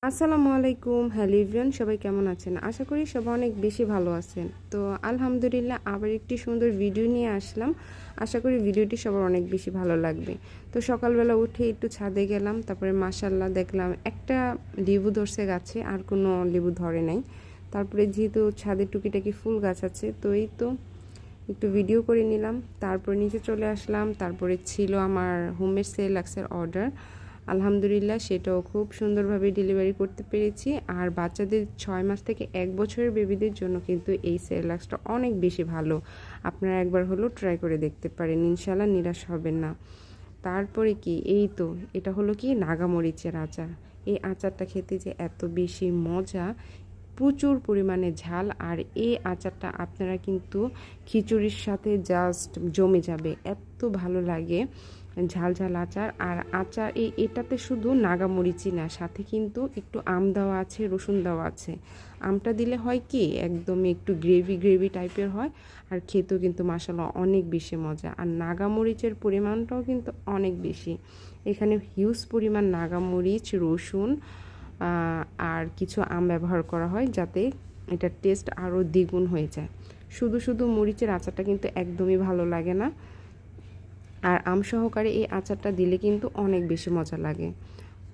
আসসালামু আলাইকুম, hello everyone, সবাই কেমন আছেন? আশা করি সবাই অনেক বেশি ভালো আছেন। তো আলহামদুলিল্লাহ আবার একটি সুন্দর ভিডিও নিয়ে আসলাম। আশা করি ভিডিওটি সবার অনেক বেশি ভালো লাগবে। তো সকালবেলা উঠে একটু ছাদে গেলাম, তারপরে মাশাআল্লাহ দেখলাম একটা লেবু ধরছে গাছে, আর কোনো লেবু ধরে নাই। তারপরে যেহেতু ছাদে টুকিটাকি ফুল গাছ আছে, তো এই তো একটু ভিডিও করে নিলাম। তারপর নিচে চলে আসলাম। তারপরে ছিল আমার হোমের সেরেলাক্সের অর্ডার। আলহামদুলিল্লাহ সেটাও খুব সুন্দরভাবে ডেলিভারি করতে পেরেছি। আর বাচ্চাদের 6 মাস থেকে 1 বছরের বেবিদের জন্য কিন্তু এই সেরেলাক্সটা অনেক বেশি ভালো। আপনারা একবার হলেও ট্রাই করে দেখতে পারেন, ইনশাআল্লাহ নিরাশ হবেন না। তারপরে কি, এই তো এটা হলো কি নাগামরিচের আচার। এই আচারটা খেতে যে এত বেশি মজা, প্রচুর পরিমাণে ঝাল। আর এই আচারটা আপনারা কিন্তু খিচুড়ির সাথে জাস্ট জমে যাবে, এত ভালো লাগে ঝাল ঝাল আচার। আর আচার এটাতে শুধু নাগামরিচই না, সাথে কিন্তু একটু আম দেওয়া আছে, রসুন দেওয়া আছে। আমটা দিলে হয় কি একদমই একটু গ্রেভি গ্রেভি টাইপের হয়, আর খেতেও কিন্তু মাশাআল্লাহ অনেক বেশি মজা। আর নাগামরিচের পরিমাণটাও কিন্তু অনেক বেশি। এখানে হিউজ পরিমাণ নাগামরিচ, রসুন আর কিছু আম ব্যবহার করা হয়, যাতে এটার টেস্ট আরও দ্বিগুণ হয়ে যায়। শুধু শুধু মরিচের আচারটা কিন্তু একদমই ভালো লাগে না, আর আম সহকারে এই আচারটা দিলে কিন্তু অনেক বেশি মজা লাগে।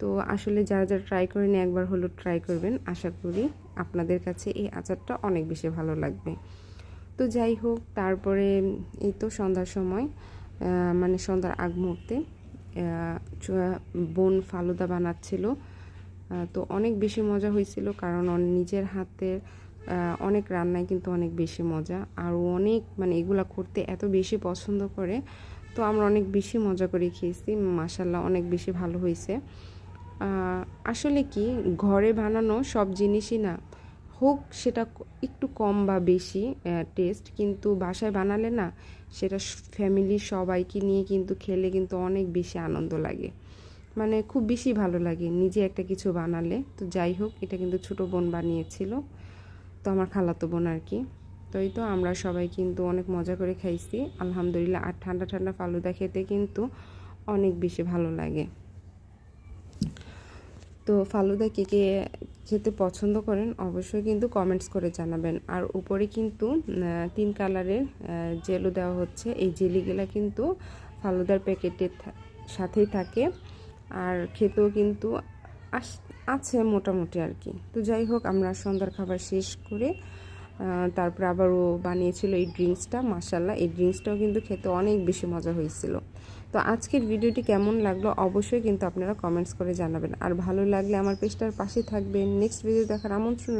তো আসলে যারা যারা ট্রাই করেন একবার হলো ট্রাই করবেন, আশা করি আপনাদের কাছে এই আচারটা অনেক বেশি ভালো লাগবে। তো যাই হোক, তারপরে এই তো সন্ধ্যার সময় মানে সন্ধ্যার আগ মুহূর্তে বোন ফালুদা বানাচ্ছিল। তো অনেক বেশি মজা হয়েছিল, কারণ নিজের হাতের অনেক রান্নায় কিন্তু অনেক বেশি মজা। আর অনেক মানে এগুলা করতে এত বেশি পছন্দ করে, তো আমরা অনেক বেশি মজা করে খেয়েছি। মাশাআল্লাহ অনেক বেশি ভালো হয়েছে। আসলে কি, ঘরে বানানো সব জিনিসই না হোক সেটা একটু কম বা বেশি টেস্ট, কিন্তু বাসায় বানালে না সেটা ফ্যামিলির সবাইকে নিয়ে কিন্তু খেলে কিন্তু অনেক বেশি আনন্দ লাগে, মানে খুব বেশি ভালো লাগে নিজে একটা কিছু বানালে। তো যাই হোক, এটা কিন্তু ছোটো বোন বানিয়েছিল, তো আমার খালাতো বোন আর কি। তো এই তো আমরা সবাই কিন্তু অনেক মজা করে খাইছি আলহামদুলিল্লাহ। আর ঠান্ডা ঠান্ডা ফালুদা খেতে কিন্তু অনেক বেশি ভালো লাগে। তো ফালুদা কে কে খেতে পছন্দ করেন অবশ্যই কিন্তু কমেন্টস করে জানাবেন। আর উপরে কিন্তু 3 কালারের জেলও দেওয়া হচ্ছে। এই জেলিগুলা কিন্তু ফালুদার প্যাকেটের সাথেই থাকে, আর খেতেও কিন্তু আছে মোটামুটি আর কি। তো যাই হোক, আমরা সন্ধ্যার খাবার শেষ করে তারপরে আবারও বানিয়েছিল এই ড্রিঙ্কসটা। মাশাআল্লাহ এই ড্রিঙ্কসটাও কিন্তু খেতে অনেক বেশি মজা হয়েছিল। তো আজকের ভিডিওটি কেমন লাগলো অবশ্যই কিন্তু আপনারা কমেন্টস করে জানাবেন। আর ভালো লাগলে আমার পেজটার পাশে থাকবেন। নেক্সট ভিডিও দেখার আমন্ত্রণ।